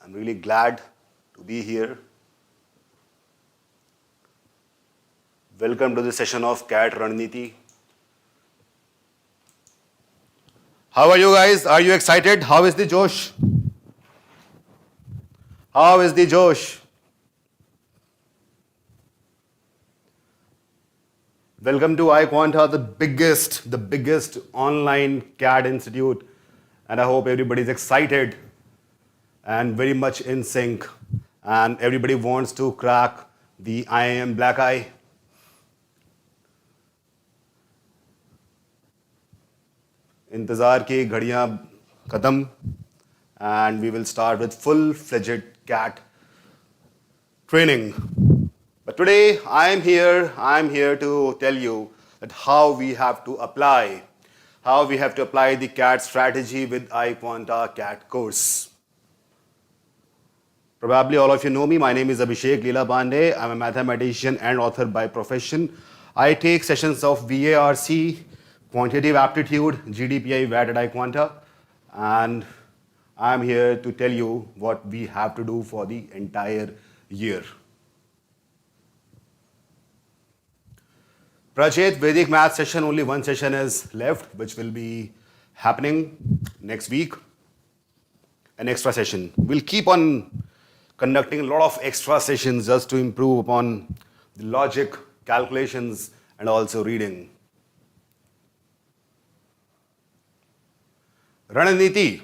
I'm really glad to be here. Welcome to the session of CAT Rananiti. How are you guys? Are you excited? How is the Josh? How is the Josh? Welcome to iQuanta, the biggest online CAD institute. And I hope everybody's excited and very much in sync. And everybody wants to crack the IIM black eye. इंतज़ार की घड़ियाँ ख़त्म and we will start with full-fledged CAT training. But today I am here to tell you that how we have to apply the CAT strategy with iQuanta CAT course. Probably all of you know me. My name is Abhishek Leela Pandey. I'm a mathematician and author by profession. I take sessions of VARC, quantitative aptitude, GDPI, VAT at iQuanta, and I'm here to tell you what we have to do for the entire year. Prajit, Vedic math session, only one session is left, which will be happening next week. An extra session. We'll keep on conducting a lot of extra sessions just to improve upon the logic, calculations, and also reading. Rananiti.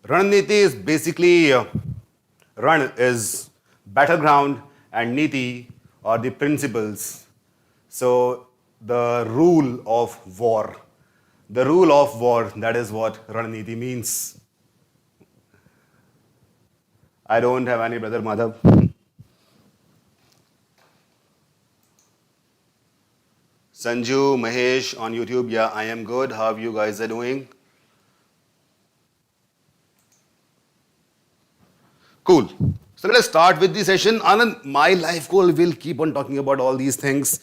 Rananiti is basically, Ran is battleground and Niti are the principles. So the rule of war. The rule of war, that is what Rananiti means. I don't have any brother Madhav. Sanju, Mahesh on YouTube, yeah, I am good. How you guys are doing? Cool. So let us start with the session. Anand, my life goal will keep on talking about all these things.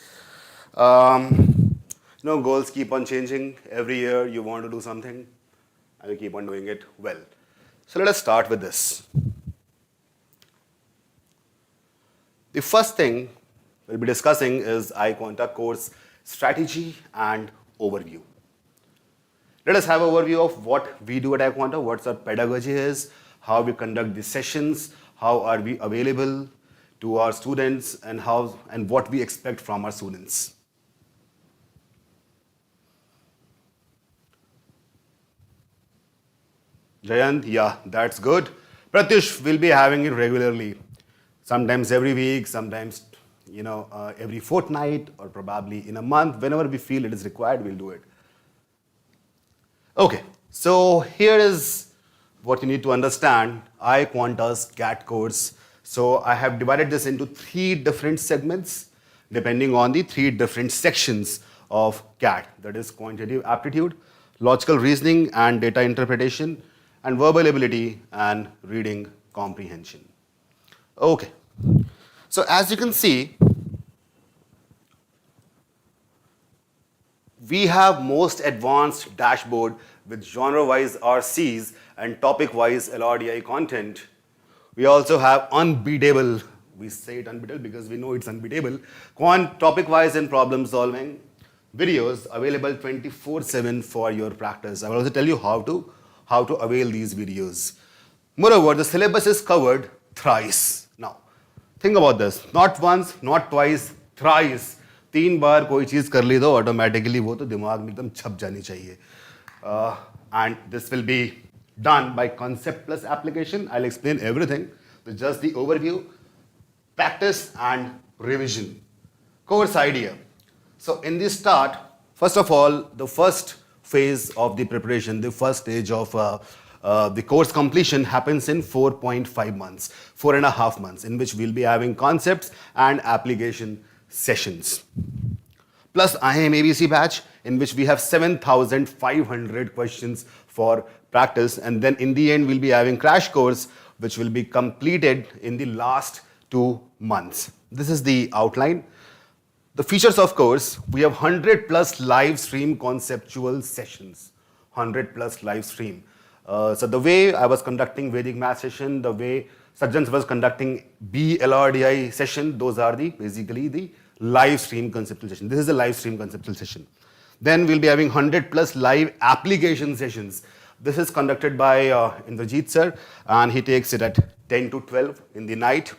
Goals keep on changing. Every year you want to do something and you keep on doing it well. So let us start with this. The first thing we'll be discussing is iQuanta course strategy and overview. Let us have an overview of what we do at iQuanta, what our pedagogy is, how we conduct the sessions, how are we available to our students, and what we expect from our students. Jayant, yeah, that's good. Pratyush will be having it regularly. Sometimes every week, sometimes every fortnight, or probably in a month. Whenever we feel it is required, we'll do it. Okay, so here is what you need to understand, iQuanta's CAT course. So I have divided this into 3 different segments, depending on the 3 different sections of CAT. That is quantitative aptitude, logical reasoning and data interpretation, and verbal ability and reading comprehension. Okay, so as you can see, we have most advanced dashboard with genre-wise RCs and topic-wise LRDI content. We also have unbeatable, we say it unbeatable because we know it's unbeatable, topic-wise and problem-solving videos available 24/7 for your practice. I will also tell you how to avail these videos. Moreover, the syllabus is covered thrice. Now, think about this. Not once, not twice, thrice. 3 बार कोई चीज़ कर ली तो automatically वो तो दिमाग में एकदम छप जानी चाहिए. And this will be done by concept plus application. I'll explain everything. So just the overview, practice and revision. Course idea. So in the start, first of all, the first phase of the preparation, the first stage of the course completion happens in 4.5 months, 4.5 months, in which we'll be having concepts and application sessions. Plus IIM ABC batch, in which we have 7,500 questions for practice, and then in the end we'll be having crash course, which will be completed in the last 2 months. This is the outline. The features of course, we have 100 plus live stream conceptual sessions. 100 plus live stream. So the way I was conducting Vedic math session, the way Sajjan was conducting BLRDI session, those are basically the live stream conceptual session. This is a live stream conceptual session. Then we'll be having 100 plus live application sessions. This is conducted by Indrajit sir, and he takes it at 10 to 12 in the night.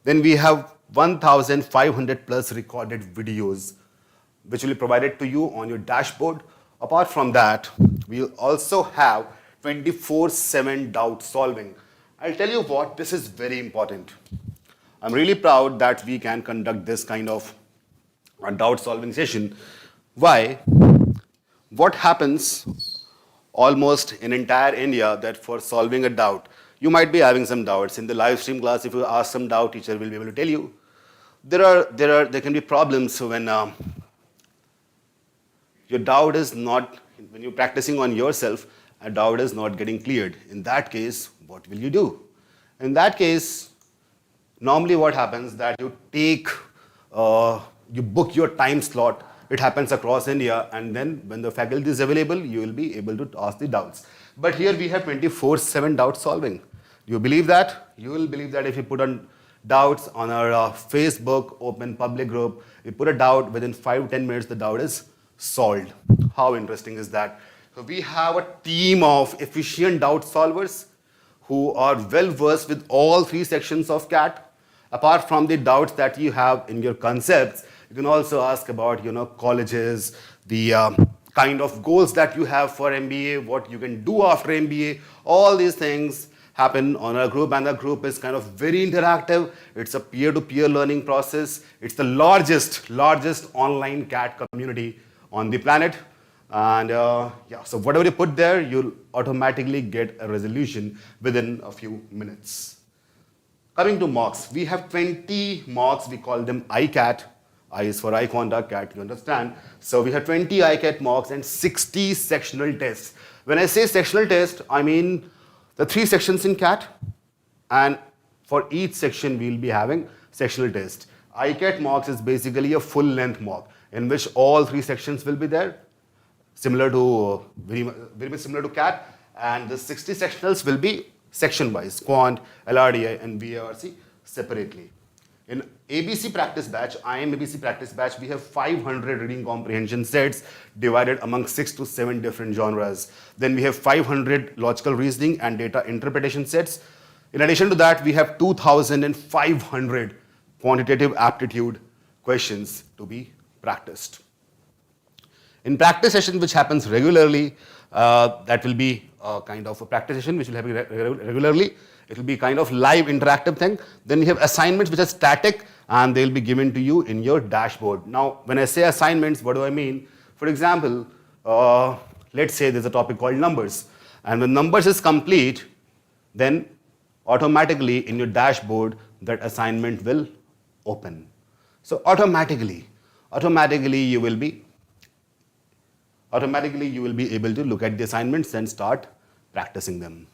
Then we have 1,500 plus recorded videos, which will be provided to you on your dashboard. Apart from that, we'll also have 24/7 doubt solving. I'll tell you what, this is very important. I'm really proud that we can conduct this kind of a doubt solving session. Why? What happens almost in entire India that for solving a doubt, you might be having some doubts. In the live stream class, if you ask some doubt, teacher will be able to tell you. There can be problems when your doubt is not, when you're practicing on yourself, a doubt is not getting cleared. In that case, what will you do? In that case, normally what happens that you take, you book your time slot. It happens across India, and then when the faculty is available, you will be able to ask the doubts. But here we have 24/7 doubt solving. Do you believe that? You will believe that if you put on doubts on our Facebook open public group, you put a doubt, within 5-10 minutes the doubt is solved. How interesting is that? So we have a team of efficient doubt solvers who are well versed with all 3 sections of CAT. Apart from the doubts that you have in your concepts, you can also ask about, colleges, the kind of goals that you have for MBA, what you can do after MBA. All these things happen on our group, and the group is kind of very interactive. It's a peer-to-peer learning process. It's the largest online CAT community on the planet. And so whatever you put there, you'll automatically get a resolution within a few minutes. Coming to mocks, we have 20 mocks. We call them iCat. I is for iQuanta, CAT, you understand. So we have 20 iCat mocks and 60 sectional tests. When I say sectional test, I mean the 3 sections in CAT, and for each section we'll be having sectional test. iCat mocks is basically a full-length mock in which all 3 sections will be there, similar to very much similar to CAT, and the 60 sectionals will be section-wise, Quant, LRDI, and VARC separately. In ABC practice batch, IM ABC practice batch, we have 500 reading comprehension sets divided among 6 to 7 different genres. Then we have 500 logical reasoning and data interpretation sets. In addition to that, we have 2,500 quantitative aptitude questions to be practiced. In practice session, which happens regularly, that will be a kind of a practice session which will happen regularly. It will be kind of live interactive thing. Then we have assignments which are static, and they'll be given to you in your dashboard. Now, when I say assignments, what do I mean? For example, let's say there's a topic called numbers, and when numbers is complete, then automatically in your dashboard that assignment will open. So automatically you will be able to look at the assignments and start practicing them.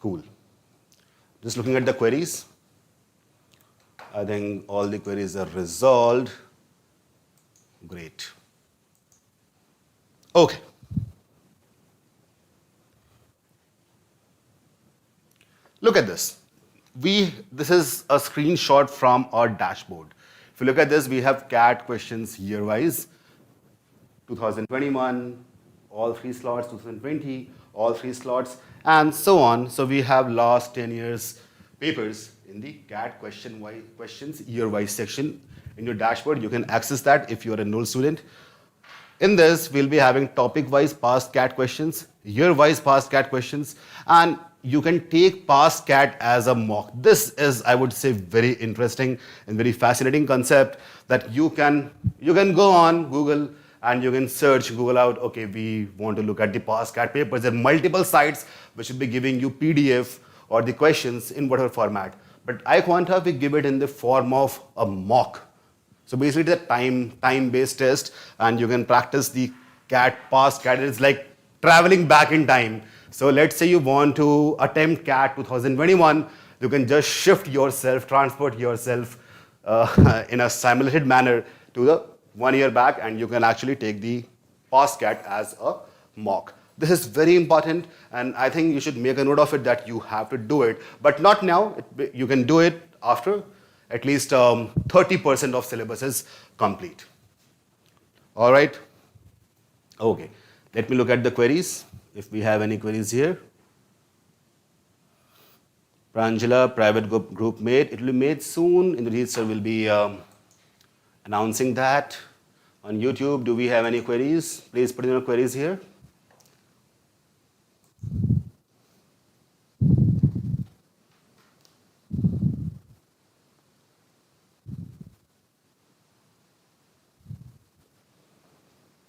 Cool. Just looking at the queries. I think all the queries are resolved. Great. Okay. Look at this. This is a screenshot from our dashboard. If you look at this, we have CAT questions year-wise. 2021, all 3 slots, 2020, all 3 slots, and so on. So we have last 10 years papers in the CAT questions year-wise section in your dashboard. You can access that if you're a enrolled student. In this, we'll be having topic-wise past CAT questions, year-wise past CAT questions, and you can take past CAT as a mock. This is, I would say, very interesting and very fascinating concept that you can go on Google and you can search Google out, okay, we want to look at the past CAT papers. There are multiple sites which will be giving you PDF or the questions in whatever format. But iQuanta, we give it in the form of a mock. So basically it's a time-based test, and you can practice the past CAT. It's like traveling back in time. So let's say you want to attempt CAT 2021, you can just shift yourself, transport yourself in a simulated manner to the 1 year back, and you can actually take the pass CAT as a mock. This is very important, and I think you should make a note of it that you have to do it, but not now. You can do it after at least 30% of syllabus is complete. All right? Okay. Let me look at the queries, if we have any queries here. Pranjala, private group made. It will be made soon. Indrajit sir will be announcing that. On YouTube, do we have any queries? Please put in your queries here.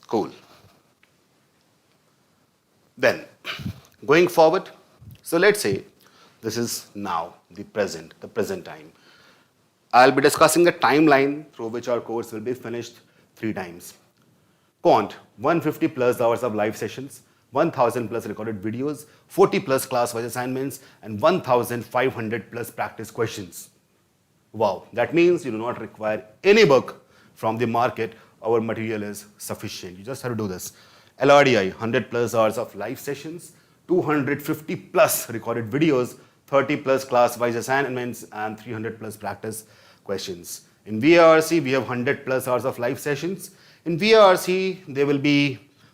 Cool. Then, going forward, so let's say this is now the present time. I'll be discussing the timeline through which our course will be finished 3 times. Quant, 150 plus hours of live sessions, 1000 plus recorded videos, 40 plus class-wise assignments, and 1500 plus practice questions. Wow, that means you do not require any book from the market. Our material is sufficient. You just have to do this. LRDI, 100 plus hours of live sessions, 250 plus recorded videos, 30 plus class-wise assignments, and 300 plus practice questions. In VARC, we have 100 plus hours of live sessions. In VARC,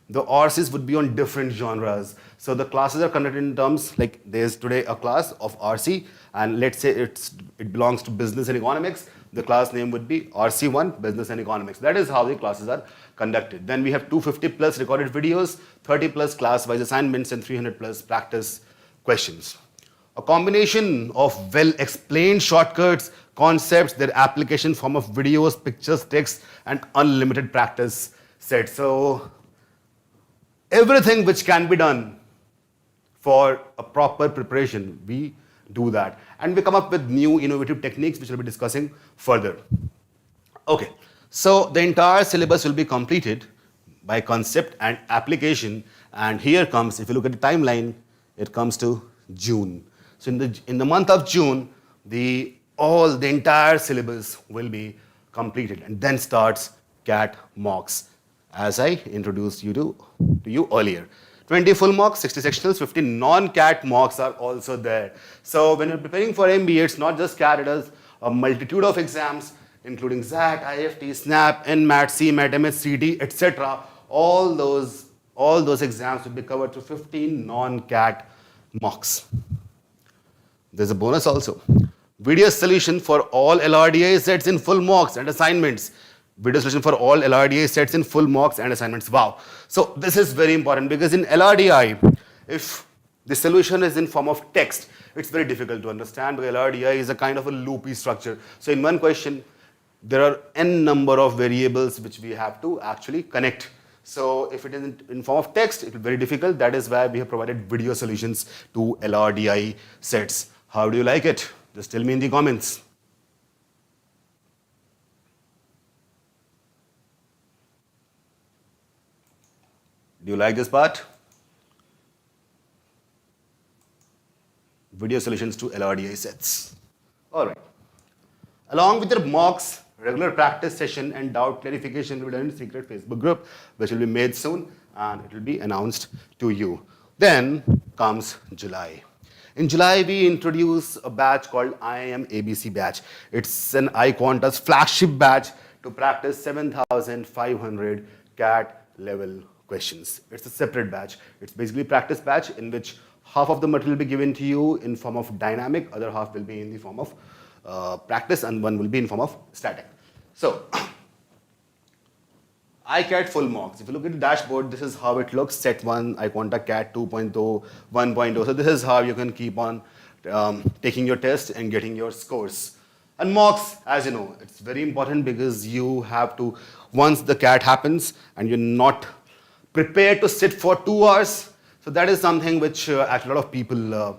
the RCs would be on different genres. So the classes are conducted in terms like there's today a class of RC, and let's say it belongs to business and economics. The class name would be RC1, business and economics. That is how the classes are conducted. Then we have 250 plus recorded videos, 30 plus class-wise assignments, and 300 plus practice questions. A combination of well-explained shortcuts, concepts, their application form of videos, pictures, text, and unlimited practice sets. So everything which can be done for a proper preparation, we do that. And we come up with new innovative techniques which we'll be discussing further. Okay, so the entire syllabus will be completed by concept and application. And here comes, if you look at the timeline, it comes to June. So in the month of June, the entire syllabus will be completed, and then starts CAT mocks, as I introduced you to you earlier. 20 full mocks, 60 sectionals, 15 non-CAT mocks are also there. So when you're preparing for MBA, it's not just CAT, it is a multitude of exams, including XAT, IFT, SNAP, NMAT, CMAT, MSCT, etc. All those exams will be covered through 15 non-CAT mocks. There's a bonus also. Video solution for all LRDI sets in full mocks and assignments. Video solution for all LRDI sets in full mocks and assignments. Wow. So this is very important because in LRDI, if the solution is in form of text, it's very difficult to understand because LRDI is a kind of a loopy structure. So in one question, there are n number of variables which we have to actually connect. So if it is in form of text, it will be very difficult. That is why we have provided video solutions to LRDI sets. How do you like it? Just tell me in the comments. Do you like this part? Video solutions to LRDI sets. All right. Along with your mocks, regular practice session and doubt clarification will be done in secret Facebook group, which will be made soon and it will be announced to you. Then comes July. In July, we introduce a batch called IIM ABC batch. It's an iQuanta's flagship batch to practice 7,500 CAT level questions. It's a separate batch. It's basically a practice batch in which half of the material will be given to you in form of dynamic, other half will be in the form of practice, and one will be in form of static. So, iCat full mocks. If you look at the dashboard, this is how it looks. Set 1, iQuanta CAT 2.0, 1.0. So this is how you can keep on taking your test and getting your scores. And mocks, as you know, it's very important because you have to, once the CAT happens and you're not prepared to sit for 2 hours, so that is something which actually a lot of people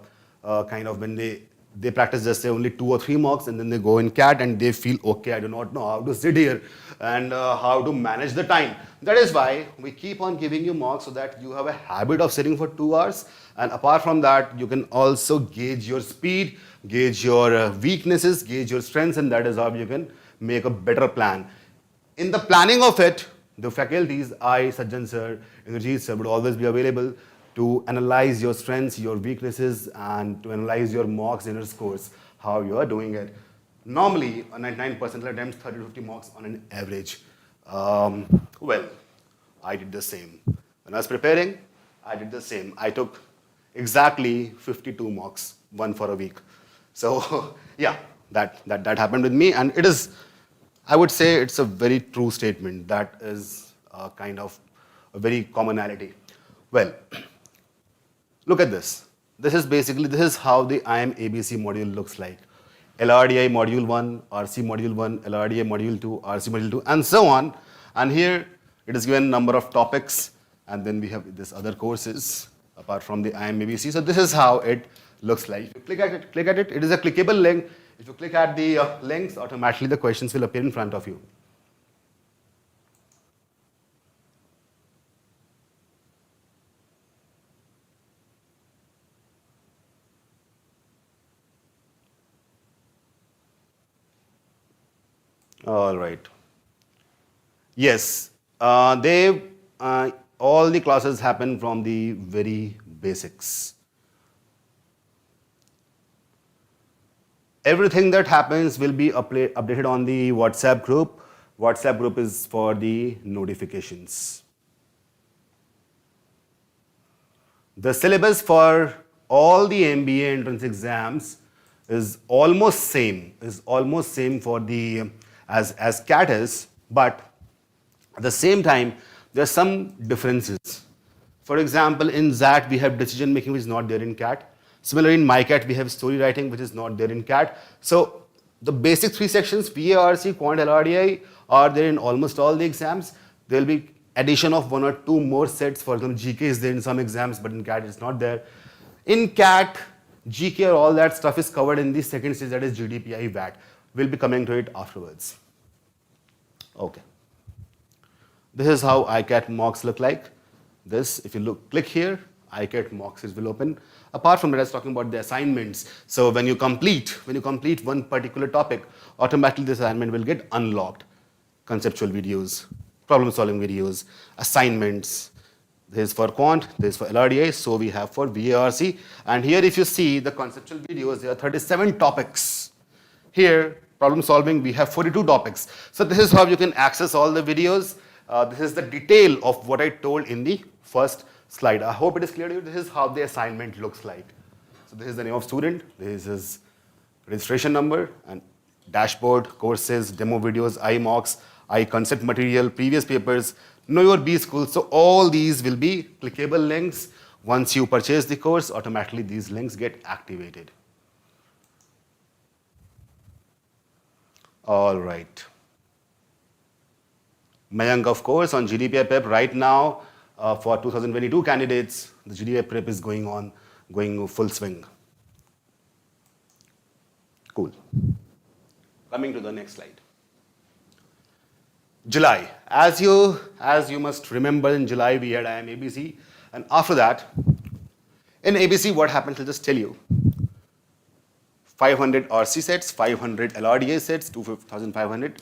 kind of, when they practice just say only 2 or 3 mocks and then they go in CAT and they feel, okay, I do not know how to sit here and how to manage the time. That is why we keep on giving you mocks so that you have a habit of sitting for 2 hours. And apart from that, you can also gauge your speed, gauge your weaknesses, gauge your strengths, and that is how you can make a better plan. In the planning of it, The faculties, I, Sajjan sir, Indrajit sir, would always be available to analyze your strengths, your weaknesses, and to analyze your mocks, inner scores, how you are doing it. Normally, a 99% attempts, 30 to 50 marks on an average. Well, I did the same. When I was preparing, I did the same. I took exactly 52 marks, one for a week. So, yeah, that happened with me, and it is, I would say it's a very true statement. That is a kind of a very commonality. Well, look at this. This is how the IM ABC module looks like. LRDI module 1, RC module 1, LRDI module 2, RC module 2, and so on. And here it is given number of topics, and then we have this other courses apart from the IM ABC. So this is how it looks like. If you click at it, it is a clickable link. If you click at the links, automatically the questions will appear in front of you. All right. Yes, all the classes happen from the very basics. Everything that happens will be updated on the WhatsApp group. WhatsApp group is for the notifications. The syllabus for all the MBA entrance exams is almost same for the as CAT is, but at the same time there are some differences. For example, in ZAT we have decision making, which is not there in CAT. Similarly, in MyCat we have story writing, which is not there in CAT. So the basic three sections, VARC, Quant, LRDI, are there in almost all the exams. There will be addition of one or two more sets. For example, GK is there in some exams, but in CAT it's not there. In CAT, GK or all that stuff is covered in the second stage, that is GDPI VAT. We'll be coming to it afterwards. Okay. This is how iCat mocks look like. This, if you click here, iCat mocks will open. Apart from that, I was talking about the assignments. So when you complete one particular topic, automatically this assignment will get unlocked. Conceptual videos, problem solving videos, assignments. This is for Quant, this is for LRDI, so we have for VARC. And here if you see the conceptual videos, there are 37 topics. Here, problem solving, we have 42 topics. So this is how you can access all the videos. This is the detail of what I told in the first slide. I hope it is clear to you. This is how the assignment looks like. So this is the name of student, this is registration number, and dashboard, courses, demo videos, iMocks, iConcept material, previous papers, know your B school. So all these will be clickable links. Once you purchase the course, automatically these links get activated. All right. Mayank, of course, on GDPI prep right now for 2022 candidates, the GDPI prep is going full swing. Cool. Coming to the next slide. July. As you must remember, in July we had IM ABC, and after that, in ABC what happened, I'll just tell you. 500 RC sets, 500 LRDA sets, 2,500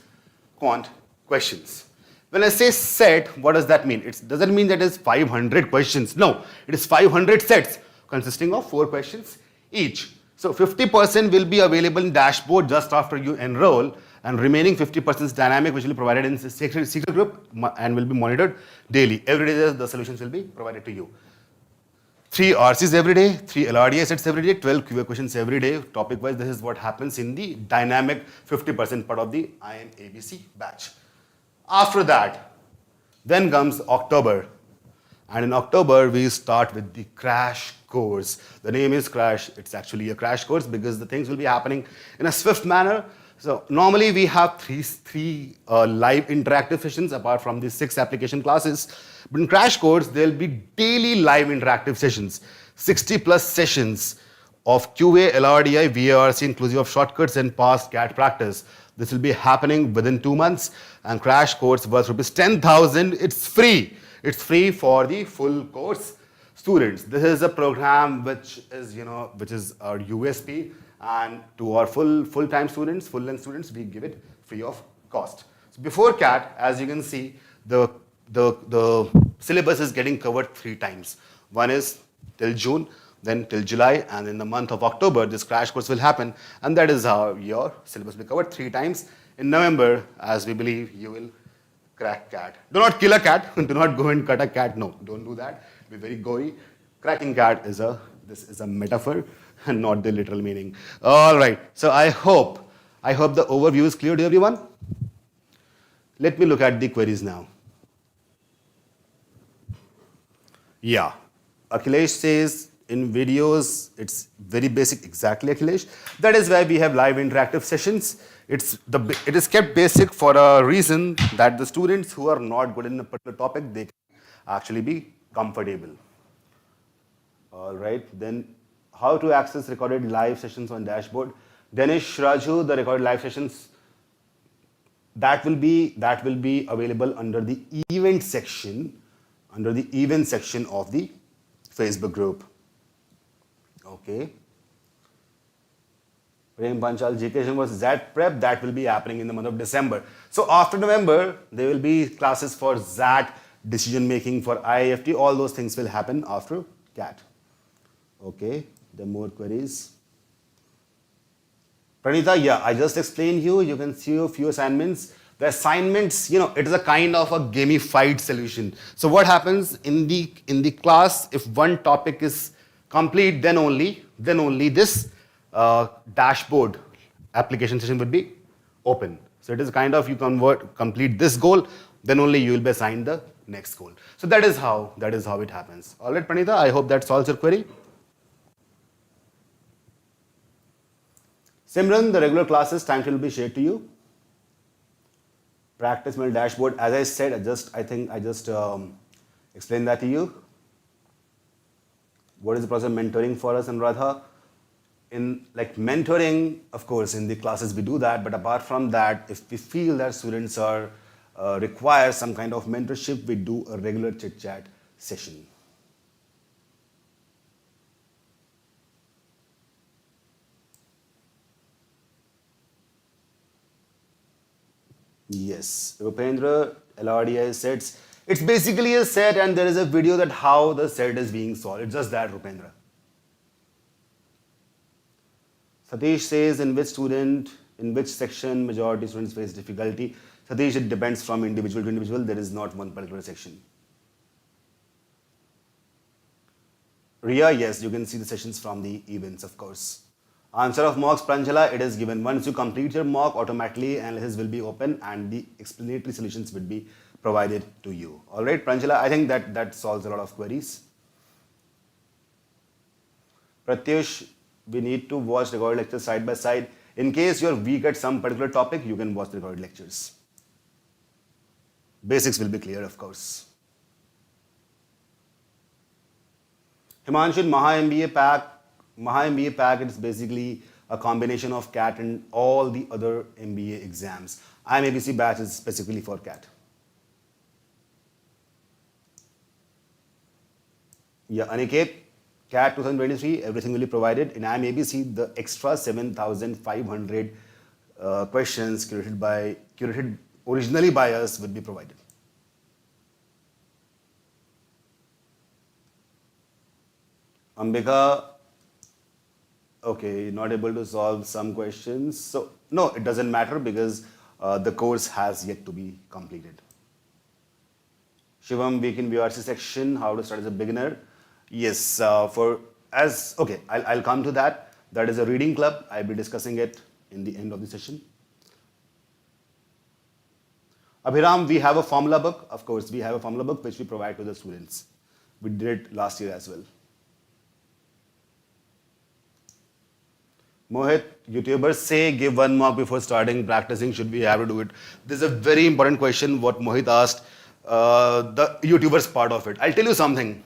quant questions. When I say set, what does that mean? It doesn't mean that it's 500 questions. No, it is 500 sets consisting of 4 questions each. So 50% will be available in dashboard just after you enroll, and remaining 50% is dynamic, which will be provided in secret group and will be monitored daily. Every day the solutions will be provided to you. 3 RCs every day, 3 LRDA sets every day, 12 QA questions every day. Topic wise, this is what happens in the dynamic 50% part of the IM ABC batch. After that, then comes October. And in October, we start with the crash course. The name is crash. It's actually a crash course because the things will be happening in a swift manner. So normally we have three live interactive sessions apart from the 6 application classes. But in crash course, there will be daily live interactive sessions, 60 plus sessions of QA, LRDI, VARC, inclusive of shortcuts and past CAT practice. This will be happening within 2 months, and crash course worth rupees 10,000. It's free. It's free for the full course students. This is a program which is our USP, and to our full-time students, full-length students, we give it free of cost. So before CAT, as you can see, the the syllabus is getting covered 3 times. One is till June, then till July, and in the month of October, this crash course will happen, and that is how your syllabus will be covered 3 times. In November, as we believe, you will crack cat. Do not kill a cat. Do not go and cut a cat. No, don't do that. Be very gory. Cracking cat is a metaphor and not the literal meaning. All right. So I hope the overview is clear to everyone. Let me look at the queries now. Yeah. Akhilesh says in videos it's very basic. Exactly, Akhilesh. That is why we have live interactive sessions. It is kept basic for a reason that the students who are not good in a particular topic, they can actually be comfortable. All right. Then how to access recorded live sessions on dashboard? Danish Raju, the recorded live sessions that will be available under the event section of the Facebook group. Okay. Prem Panchal, GK was ZAT prep, that will be happening in the month of December. So after November, there will be classes for ZAT, decision making, for IIFT, all those things will happen after CAT. Okay, there are more queries. Pranita, yeah, I just explained you can see a few assignments. The assignments, it is a kind of a gamified solution. So what happens in the class, if one topic is complete, then only this dashboard application session would be open. So it is kind of complete this goal, then only you will be assigned the next goal. So that is how it happens. All right, Pranita, I hope that solves your query. Simran, the regular classes time will be shared to you. Practice mail dashboard, as I said, I think I just explained that to you. What is the process of mentoring for us, Anuradha? In mentoring, of course, in the classes we do that, but apart from that, if we feel that students are require some kind of mentorship, we do a regular chit chat session. Yes, Rupendra, LRDI sets. It's basically a set, and there is a video that how the set is being solved. It's just that, Rupendra. Satish says, in which section majority students face difficulty? Satish, it depends from individual to individual. There is not one particular section. Ria, yes, you can see the sessions from the events, of course. Answer of mocks, Pranjala, it is given. Once you complete your mock, automatically analysis will be open and the explanatory solutions will be provided to you. All right, Pranjala, I think that solves a lot of queries. Pratyush, we need to watch recorded lectures side by side. In case you're weak at some particular topic, you can watch the recorded lectures. Basics will be clear, of course. Himanshu, Maha MBA pack, it's basically a combination of CAT and all the other MBA exams. IMABC batch is specifically for CAT. Yeah, Aniket, CAT 2023, everything will be provided. In IMABC, the extra 7,500 questions curated originally by us will be provided. Ambika, okay, not able to solve some questions. So, no, it doesn't matter because the course has yet to be completed. Shivam, week in VRC section, how to start as a beginner. Yes, I'll come to that. That is a reading club. I'll be discussing it in the end of the session. Abhiram, we have a formula book. Of course, we have a formula book which we provide to the students. We did it last year as well. Mohit, YouTubers say give 1 mark before starting practicing. Should we have to do it? This is a very important question what Mohit asked. The YouTubers part of it. I'll tell you something.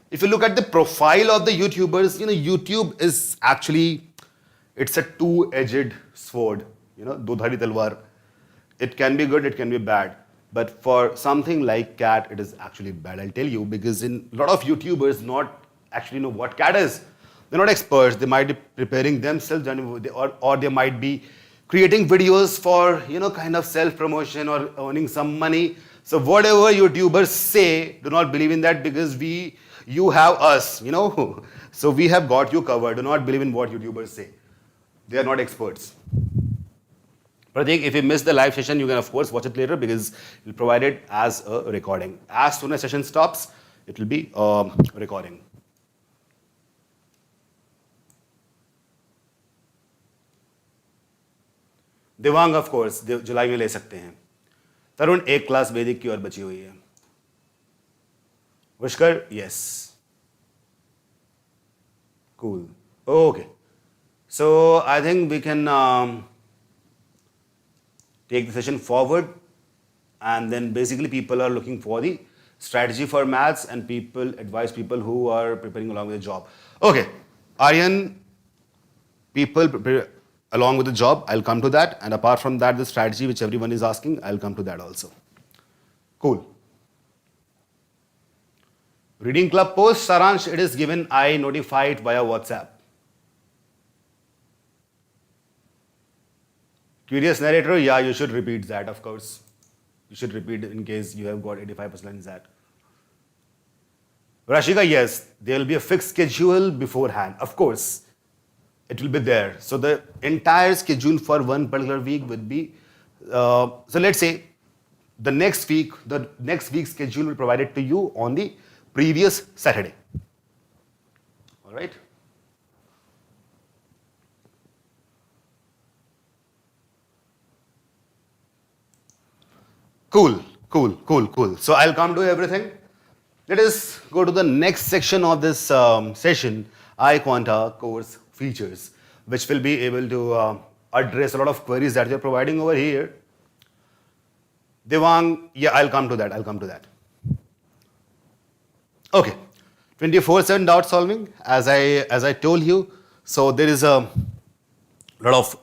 If you look at the profile of the YouTubers, YouTube is actually, it's a two-edged sword. Dodhari talwar. It can be good, it can be bad. But for something like CAT, it is actually bad. I'll tell you because in a lot of YouTubers not actually know what CAT is. They're not experts. They might be preparing themselves or they might be creating videos for, kind of self-promotion or earning some money. So whatever YouTubers say, do not believe in that because you have us, you know. So we have got you covered. Do not believe in what YouTubers say. They are not experts. Pratik, if you miss the live session, you can of course watch it later because we'll provide it as a recording. As soon as session stops, it will be recording. Divang of course जुलाई में ले सकते हैं. तरुण एक class वैदिक की और बची हुई है. विश्कर yes. Cool. Okay. So I think we can take the session forward, and then basically people are looking for the strategy for maths, and people advise people who are preparing along with the job. Okay, Aryan, people prepare along with the job, I'll come to that, and apart from that, the strategy which everyone is asking, I'll come to that also. Cool. Reading club post, Saransh, it is given, I notify it via WhatsApp. Curious narrator, yeah, you should repeat that, of course. You should repeat in case you have got 85% in that. Rashika, yes, there will be a fixed schedule beforehand. Of course, it will be there. So the entire schedule for one particular week would be, so let's say the next week's schedule will be provided to you on the previous Saturday. All right. Cool. So I'll come to everything. Let us go to the next section of this session, iQuanta course features, which will be able to address a lot of queries that you're providing over here. Devang, yeah, I'll come to that. Okay, 24/7 doubt solving, as I told you. So there is a lot of,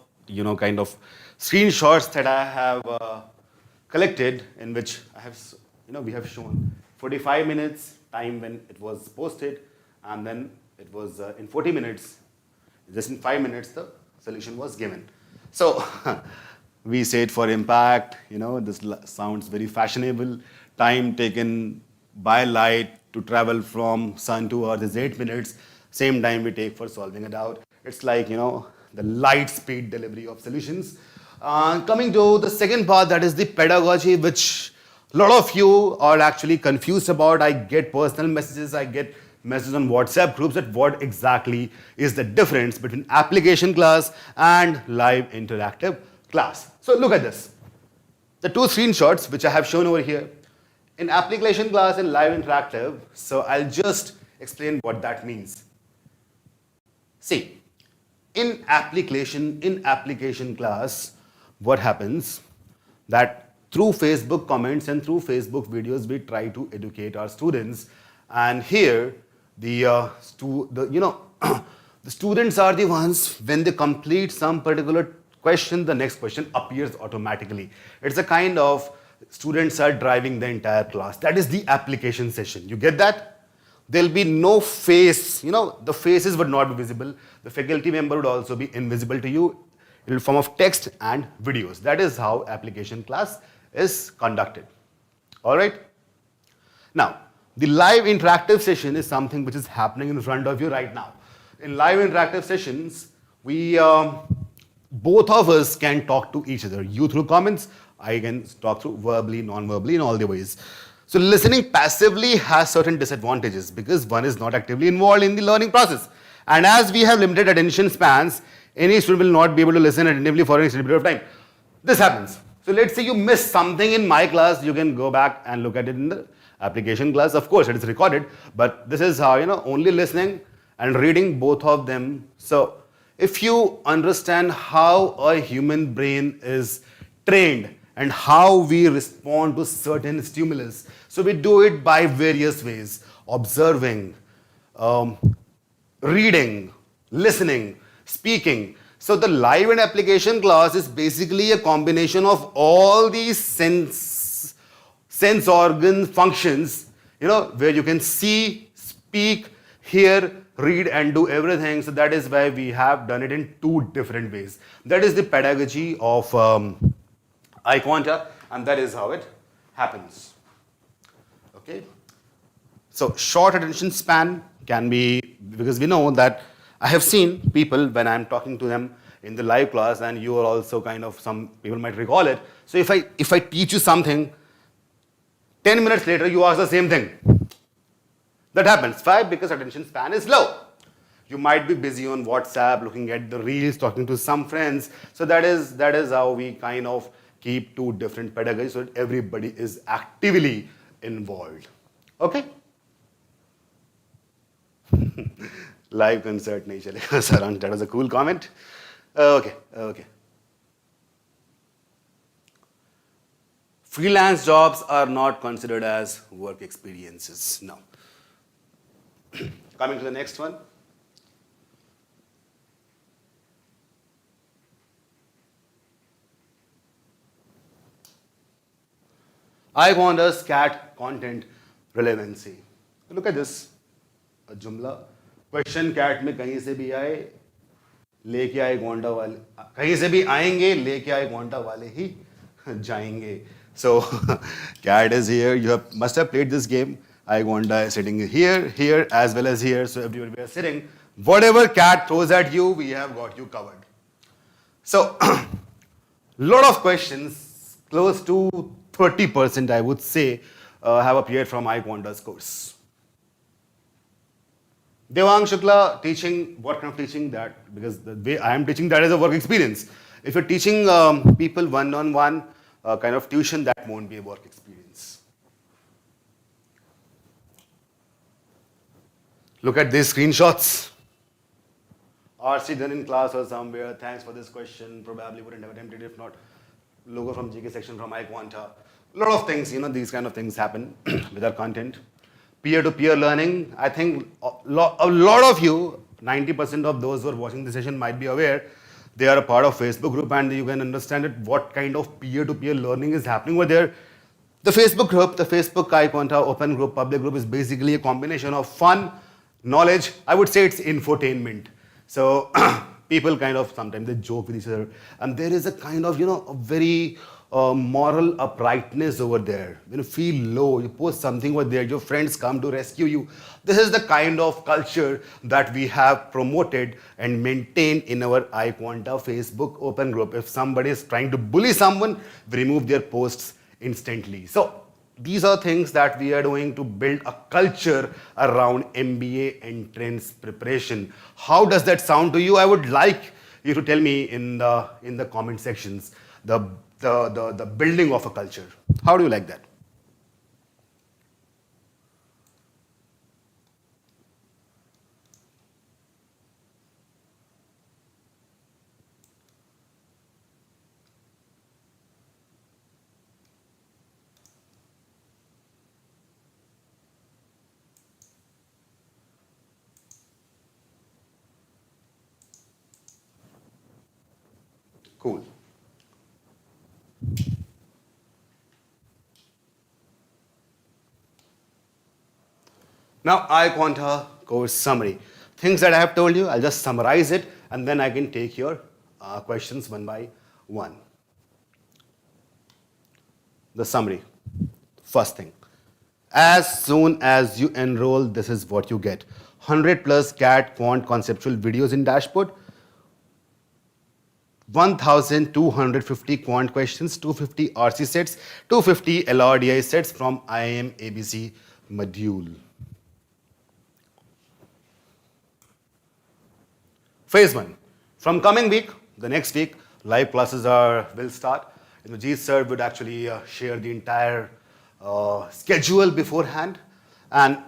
kind of screenshots that I have collected, in which I have, we have shown 45 minutes time when it was posted, and then it was in 40 minutes, just in 5 minutes, the solution was given. So we said for impact, this sounds very fashionable. Time taken by light to travel from sun to earth is 8 minutes. Same time we take for solving a doubt. It's like, the light speed delivery of solutions. Coming to the second part, that is the pedagogy, which a lot of you are actually confused about. I get personal messages, I get messages on WhatsApp groups that what exactly is the difference between application class and live interactive class. So look at this. The two screenshots which I have shown over here. In application class and live interactive, so I'll just explain what that means. See, in application class, what happens that through Facebook comments and through Facebook videos, we try to educate our students. And here, the students are the ones, when they complete some particular question, the next question appears automatically. It's a kind of students are driving the entire class. That is the application session. You get that? There'll be no face, the faces would not be visible. The faculty member would also be invisible to you in form of text and videos. That is how application class is conducted. All right? Now, the live interactive session is something which is happening in front of you right now. In live interactive sessions, we both of us can talk to each other. You through comments, I can talk through verbally, non-verbally, in all the ways. So listening passively has certain disadvantages because one is not actively involved in the learning process. And as we have limited attention spans, any student will not be able to listen attentively for an extended period of time. This happens. So let's say you missed something in my class, you can go back and look at it in the application class. Of course, it is recorded, but this is how, only listening and reading, both of them. So if you understand how a human brain is trained and how we respond to certain stimulus, so we do it by various ways: observing, reading, listening, speaking. So the live and application class is basically a combination of all these sense organ functions, where you can see, speak, hear, read, and do everything. So that is why we have done it in two different ways. That is the pedagogy of iQuanta, and that is how it happens. Okay. So short attention span can be, because we know that I have seen people when I'm talking to them in the live class, and you are also kind of, some people might recall it. So if I teach you something, 10 minutes later you ask the same thing. That happens. Why? Because attention span is low. You might be busy on WhatsApp, looking at the reels, talking to some friends. So that is how we kind of keep two different pedagogies so that everybody is actively involved. Okay? Live concert nahi chalega sir. That was a cool comment. Okay. Freelance jobs are not considered as work experiences. No. Coming to the next one. iQuanta's cat content relevancy. Look at this. A जुमला question cat में कहीं से भी आए लेके आए quanta वाले, कहीं से भी आएंगे लेके आए क्वांटा वाले ही जाएंगे. So cat is here. You must have played this game. iQuanta is sitting here as well as here. So everywhere we are sitting, whatever cat throws at you, we have got you covered. So lot of questions, close to 30% I would say, have appeared from iQuanta's course. Devang Shukla teaching, what kind of teaching that? Because the way I am teaching, that is a work experience. If you're teaching people one-on-one kind of tuition, that won't be a work experience. Look at these screenshots. RC done in class or somewhere. Thanks for this question. Probably wouldn't have attempted if not. Logo from GK section from iQuanta. A lot of things, these kind of things happen with our content. Peer-to-peer learning, I think a lot of you, 90% of those who are watching this session might be aware, they are a part of Facebook group, and you can understand it, what kind of peer-to-peer learning is happening over there. The Facebook group, the Facebook iQuanta open group, public group is basically a combination of fun, knowledge. I would say it's infotainment. So people kind of, sometimes they joke with each other, and there is a kind of, a very moral uprightness over there. When you feel low, you post something over there, your friends come to rescue you. This is the kind of culture that we have promoted and maintained in our iQuanta Facebook open group. If somebody is trying to bully someone, we remove their posts instantly. So these are things that we are doing to build a culture around MBA entrance preparation. How does that sound to you? I would like you to tell me in the comment sections the building of a culture. How do you like that? Cool. Now, iQuanta course summary. Things that I have told you, I'll just summarize it, and then I can take your questions one by one. The summary. First thing. As soon as you enroll, this is what you get. 100 plus CAT quant conceptual videos in dashboard. 1,250 quant questions, 250 RC sets, 250 LRDI sets from IIM ABC module. Phase 1. From coming week, the next week, live classes will start. Jeet sir would actually share the entire schedule beforehand. And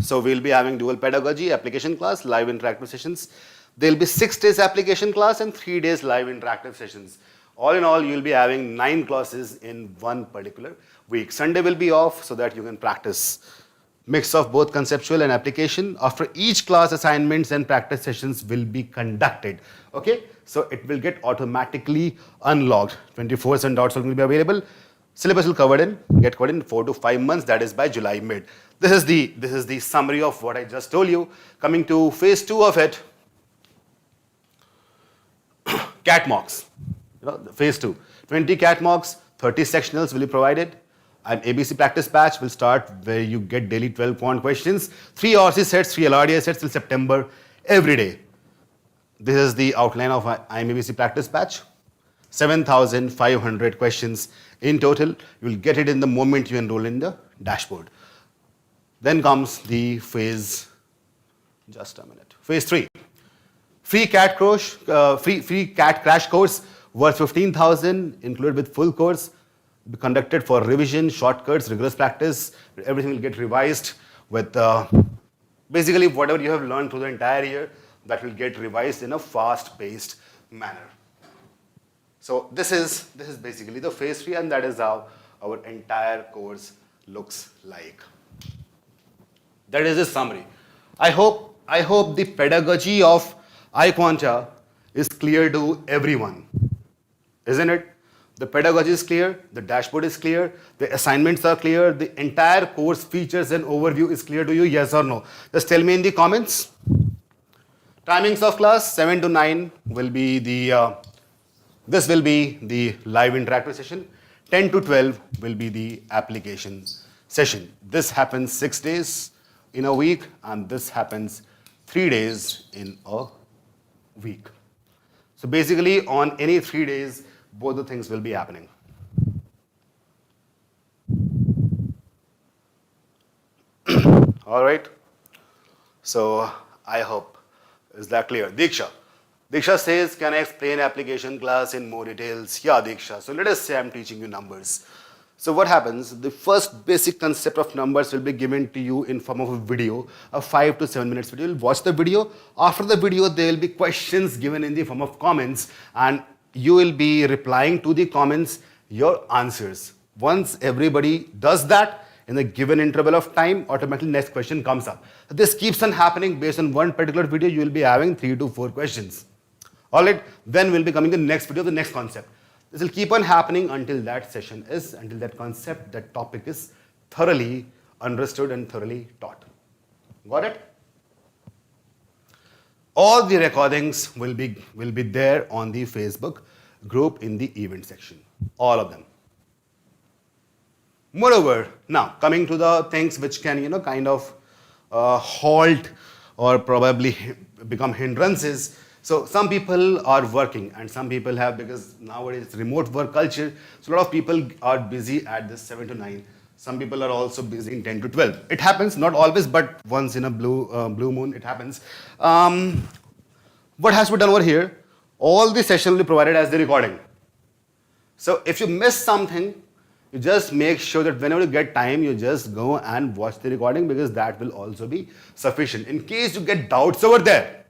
so we'll be having dual pedagogy, application class, live interactive sessions. There'll be 6 days application class and 3 days live interactive sessions. All in all, you'll be having 9 classes in one particular week. Sunday will be off so that you can practice. Mix of both conceptual and application. After each class, assignments and practice sessions will be conducted. Okay, so it will get automatically unlocked. 24/7 doubts will be available. Syllabus will get covered in 4 to 5 months. That is by July mid. This is the summary of what I just told you. Coming to phase 2 of it, CAT mocks. Phase 2, 20 CAT mocks, 30 sectionals will be provided. An ABC practice batch will start where you get daily 12-point questions, 3 RC sets, 3 LRDI sets till September every day. This is the outline of I'm ABC practice batch. 7,500 questions in total. You will get it in the moment you enroll in the dashboard. Then comes the phase, just a minute, phase 3. Free CAT crash course worth 15,000 included with full course. Be conducted for revision, shortcuts, rigorous practice. Everything will get revised with basically whatever you have learned through the entire year, that will get revised in a fast-paced manner. So this is basically the phase 3, and that is how our entire course looks like. That is a summary. I hope the pedagogy of iQuanta is clear to everyone, isn't it? The pedagogy is clear, the dashboard is clear, the assignments are clear, the entire course features and overview is clear to you, yes or no? Just tell me in the comments. Timings of class, 7 to 9 will be the, this will be the live interactive session. 10 to 12 will be the application session. This happens 6 days in a week, and this happens 3 days in a week. So basically on any 3 days, both the things will be happening. All right. So I hope, is that clear? Diksha says, can I explain application class in more details? Yeah, Diksha. So let us say I'm teaching you numbers. So what happens, the first basic concept of numbers will be given to you in form of a video, a 5 to 7 minutes video. You'll watch the video. After the video, there will be questions given in the form of comments, and you will be replying to the comments your answers. Once everybody does that, in a given interval of time, automatically next question comes up. This keeps on happening. Based on one particular video, you will be having 3 to 4 questions. All right, then we'll be coming to the next video, the next concept. This will keep on happening until that session is, until that concept, that topic is thoroughly understood and thoroughly taught. Got it? All the recordings will be there on the Facebook group in the event section. All of them. Moreover, now coming to the things which can, kind of halt or probably become hindrances. So some people are working, and some people have, because nowadays it's remote work culture, so a lot of people are busy at this 7 to 9. Some people are also busy in 10 to 12. It happens, not always, but once in a blue moon it happens. What has to be done over here? All the session will be provided as the recording. So if you miss something, you just make sure that whenever you get time, you just go and watch the recording, because that will also be sufficient. In case you get doubts over there.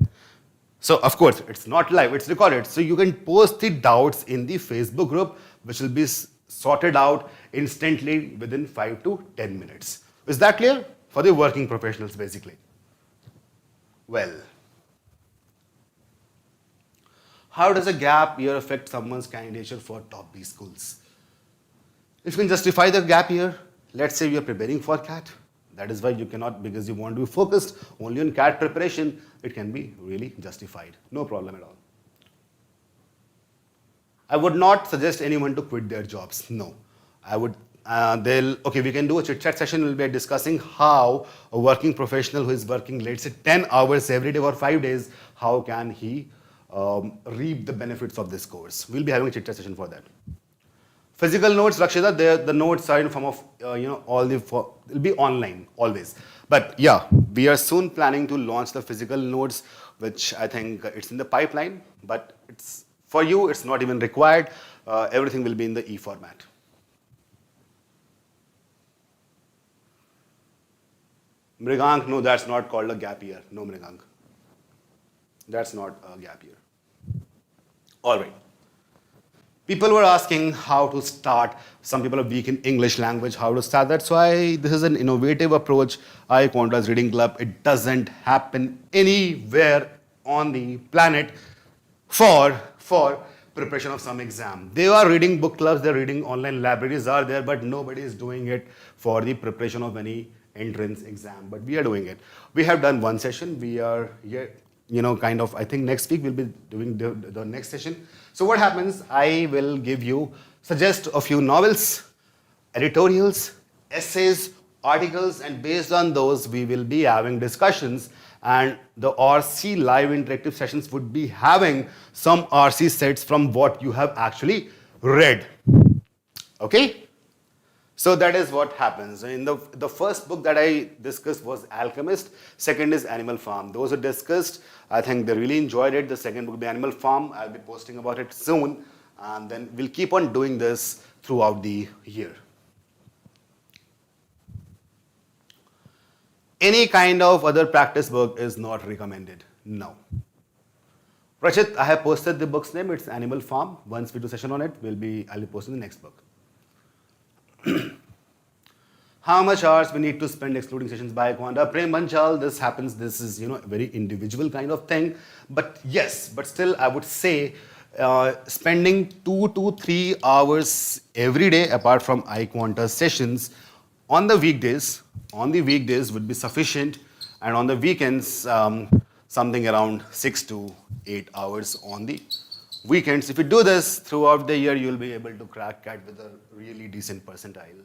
So of course, it's not live, it's recorded. So you can post the doubts in the Facebook group, which will be sorted out instantly within 5 to 10 minutes. Is that clear? For the working professionals, basically. Well, how does a gap year affect someone's candidature for top B schools? If you can justify the gap year, let's say you're preparing for CAT. That is why you cannot, because you want to be focused only on CAT preparation, it can be really justified. No problem at all. I would not suggest anyone to quit their jobs. No. I would, okay, we can do a chit chat session. We'll be discussing how a working professional who is working, let's say 10 hours every day for 5 days, how can he reap the benefits of this course. We'll be having a chit chat session for that. Physical notes, Rakshita, the notes are in form of, it'll be online always. But yeah, we are soon planning to launch the physical notes, which I think it's in the pipeline, but it's for you, it's not even required. Everything will be in the e-format. Mrigank, no, that's not called a gap year. No, Mrigank. That's not a gap year. All right. People were asking how to start. Some people are weak in English language, how to start. That's why this is an innovative approach. iQuanta's Reading Club. It doesn't happen anywhere on the planet for preparation of some exam. They are reading book clubs, they're reading online libraries are there, but nobody is doing it for the preparation of any entrance exam. But we are doing it. We have done one session. We are here, I think next week we'll be doing the next session. So what happens, I will suggest a few novels, editorials, essays, articles, and based on those, we will be having discussions. And the RC live interactive sessions would be having some RC sets from what you have actually read. Okay? So that is what happens. In the first book that I discussed was Alchemist. Second is Animal Farm. Those who discussed, I think they really enjoyed it. The second book, The Animal Farm, I'll be posting about it soon. And then we'll keep on doing this throughout the year. Any kind of other practice book is not recommended. No. Rachit, I have posted the book's name. It's Animal Farm. Once we do session on it, I'll be posting the next book. How much hours we need to spend excluding sessions by iQuanta? Prem Banchal, this happens, this is a very individual kind of thing. But yes, but still I would say spending 2 to 3 hours every day apart from iQuanta sessions on the weekdays would be sufficient, and on the weekends something around 6 to 8 hours on the weekends. If you do this throughout the year, you'll be able to crack CAT with a really decent percentile.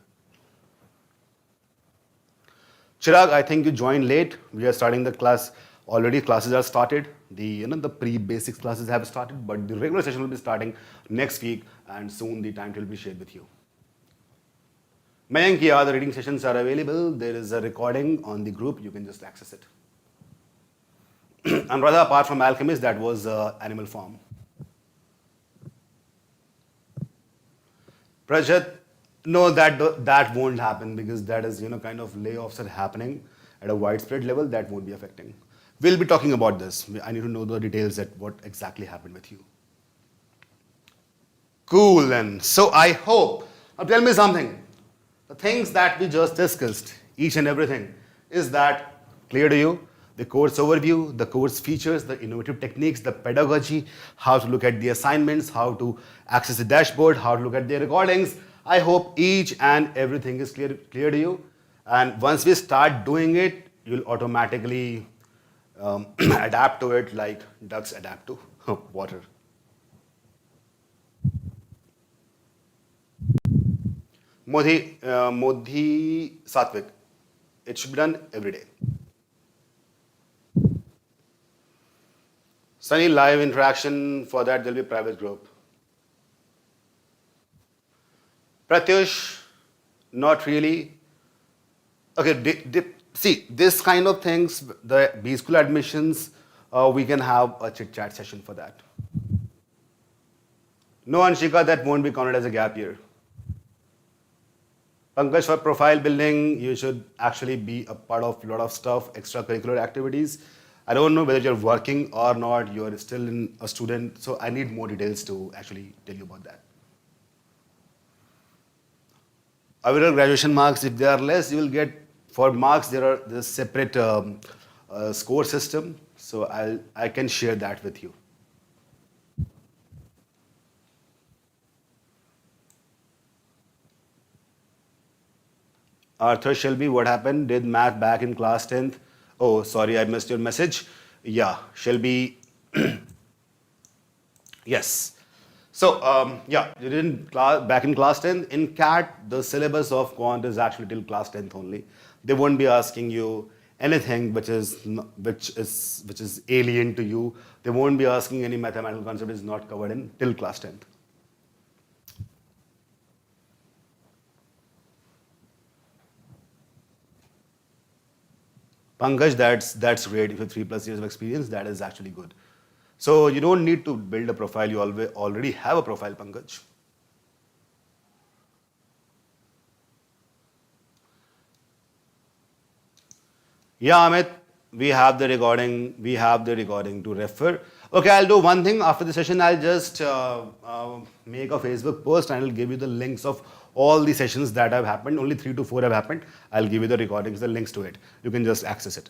Chirag, I think you joined late. We are starting the class. Already classes are started. The pre-basics classes have started, but the regular session will be starting next week, and soon the timetable will be shared with you. Mayank, yeah, the reading sessions are available. There is a recording on the group. You can just access it. And rather, apart from Alchemist, that was Animal Farm. Prajat, no, that won't happen because that is, kind of layoffs are happening at a widespread level. That won't be affecting. We'll be talking about this. I need to know the details at what exactly happened with you. Cool then. So I hope, now tell me something. The things that we just discussed, each and everything, is that clear to you? The course overview, the course features, the innovative techniques, the pedagogy, how to look at the assignments, how to access the dashboard, how to look at the recordings. I hope each and everything is clear to you. And once we start doing it, you'll automatically adapt to it like ducks adapt to water. Modi Satvik, it should be done every day. Sunny, live interaction, for that there'll be a private group. Pratyush, not really. Okay, see, this kind of things, the B school admissions, we can have a chit chat session for that. No, Anshika, that won't be counted as a gap year. Pankaj, for profile building, you should actually be a part of a lot of stuff, extracurricular activities. I don't know whether you're working or not, you're still a student, so I need more details to actually tell you about that. Overall graduation marks, if they are less, you will get, for marks, there are this separate score system, so I can share that with you. Arthur Shelby, what happened? Did math back in class 10th? Oh, sorry, I missed your message. Yeah, Shelby. Yes. So, yeah, you didn't back in class 10th. In CAT, the syllabus of quant is actually till class 10th only. They won't be asking you anything which is alien to you. They won't be asking any mathematical concept is not covered in till class 10th. Pankaj, that's great. If you have 3+ years of experience, that is actually good. So you don't need to build a profile. You already have a profile, Pankaj. Yeah, Amit, we have the recording. We have the recording to refer. Okay, I'll do one thing. After the session, I'll just make a Facebook post and I'll give you the links of all the sessions that have happened. Only 3 to 4 have happened. I'll give you the recordings, the links to it. You can just access it.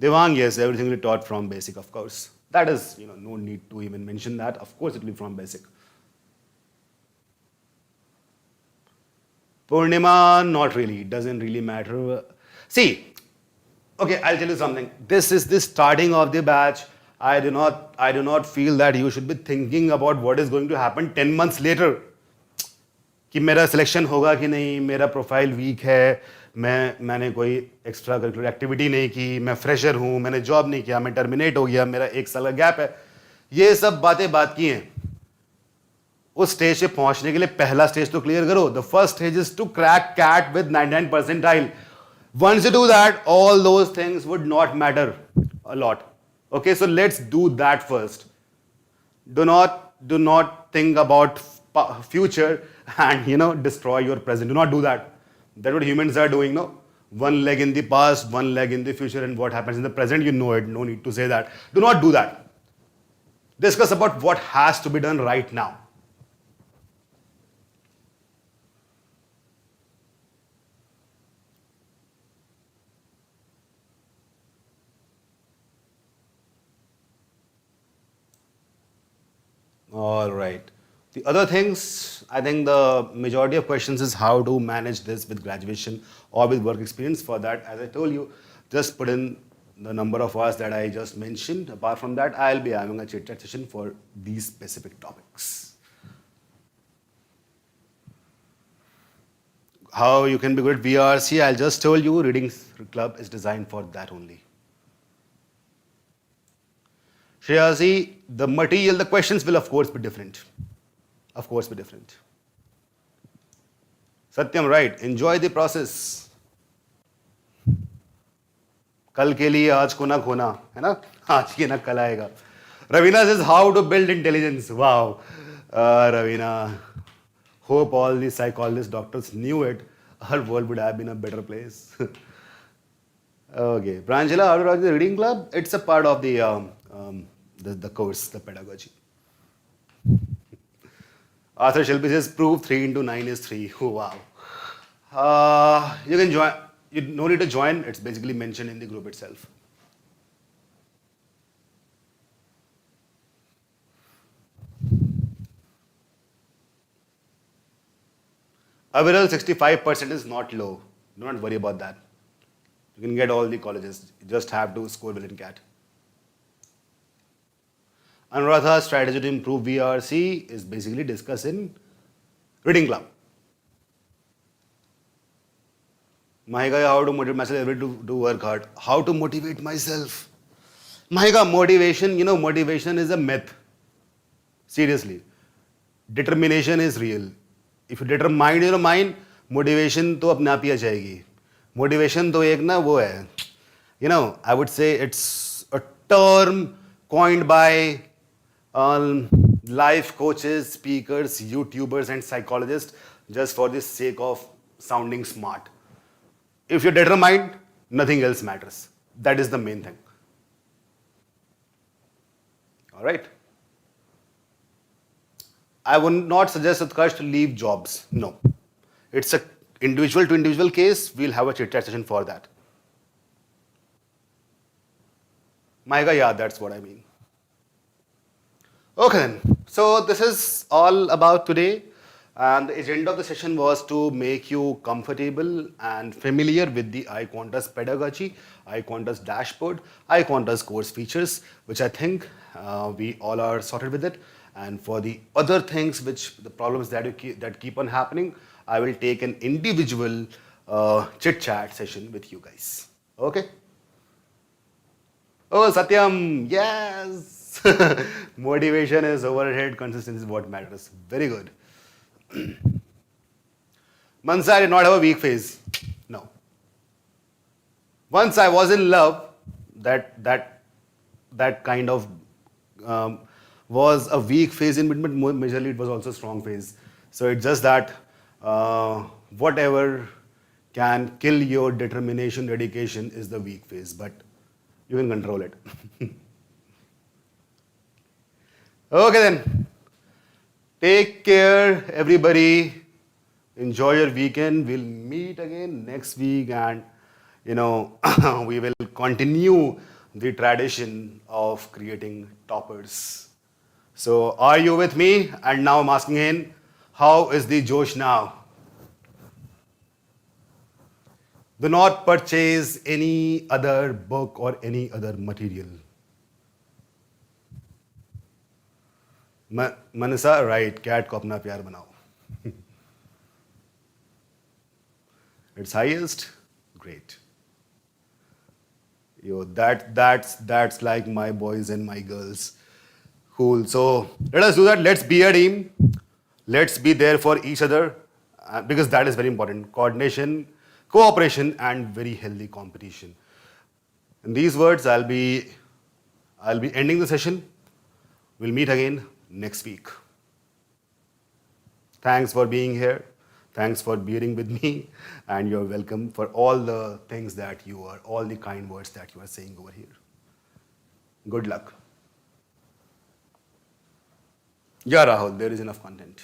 Devang, yes, everything will be taught from basic, of course. That is, no need to even mention that. Of course, it will be from basic. Purnima, not really. It doesn't really matter. See, okay, I'll tell you something. This is the starting of the batch. I do not feel that you should be thinking about what is going to happen 10 months later. कि मेरा selection होगा कि नहीं, मेरा profile weak है, मैंने कोई extra curricular activity नहीं की, मैं फ्रेशर हूँ, मैंने जॉब नहीं किया, मैं टर्मिनेट हो गया, मेरा 1 साल का गैप है. ये सब बातें बात की हैं. उस स्टेज पे पहुंचने के लिए पहला स्टेज तो क्लियर करो. The first stage is to crack CAT with 99 percentile. Once you do that, all those things would not matter a lot. Okay, so let's do that first. Do not think about future and destroy your present. Do not do that. That's what humans are doing. No, one leg in the past, one leg in the future, and what happens in the present, you know it. No need to say that. Do not do that. Discuss about what has to be done right now. All right. The other things, I think the majority of questions is how to manage this with graduation or with work experience. For that, as I told you, just put in the number of hours that I just mentioned. Apart from that, I'll be having a chit chat session for these specific topics. How you can be good at VRC, I'll just tell you, reading club is designed for that only. Shreyazi, the material, the questions will of course be different. Of course be different. Satyam, right. Enjoy the process. कल के लिए आज को ना खोना, है ना? आज की ना कल आएगा. Ravina says how to build intelligence. Wow. Ravina, hope all the psychologists, doctors knew it. Our world would have been a better place. Okay. Pranjala, how to run the reading club? It's a part of the course, the pedagogy. Arthur Shelby says proof 3 into 9 is 3. Oh, wow. You can join. You no need to join. It's basically mentioned in the group itself. Aviral 65% is not low. Do not worry about that. You can get all the colleges. You just have to score well in CAT. Anuradha's strategy to improve VRC is basically discussed in reading club. Mahika, how to motivate myself every day to work hard. How to motivate myself? Mahika, motivation is a myth. Seriously. Determination is real. If you determine your mind, motivation तो अपने आप ही आ जाएगी. Motivation तो एक ना वो है. I would say it's a term coined by life coaches, speakers, YouTubers, and psychologists just for the sake of sounding smart. If you're determined, nothing else matters. That is the main thing. All right. I would not suggest Utkarsh to leave jobs. No. It's a individual to individual case. We'll have a chit chat session for that. Mahika, yeah, that's what I mean. Okay then. So this is all about today. And the agenda of the session was to make you comfortable and familiar with the iQuanta's pedagogy, iQuanta's dashboard, iQuanta's course features, which I think we all are sorted with it. And for the other things, which the problems that keep on happening, I will take an individual chit chat session with you guys. Okay? Oh, Satyam, yes. Motivation is overhead, consistency is what matters. Very good. Mansa, I did not have a weak phase. No. Once I was in love, that kind of was a weak phase in between, but majorly it was also a strong phase. So it's just that whatever can kill your determination, dedication is the weak phase, but you can control it. Okay then. Take care, everybody. Enjoy your weekend. We'll meet again next week, and we will continue the tradition of creating toppers. So, are you with me? And now I'm asking in, how is the Josh now? Do not purchase any other book or any other material. Manasa, right, cat को अपना प्यार बनाओ. It's highest, great. Yo, that's like my boys and my girls. Cool. So let us do that. Let's be a team. Let's be there for each other because that is very important. Coordination, cooperation, and very healthy competition. In these words, I'll be ending the session. We'll meet again next week. Thanks for being here. Thanks for bearing with me. And you're welcome for all the things that you are, all the kind words that you are saying over here. Good luck. Yeah, Rahul, there is enough content.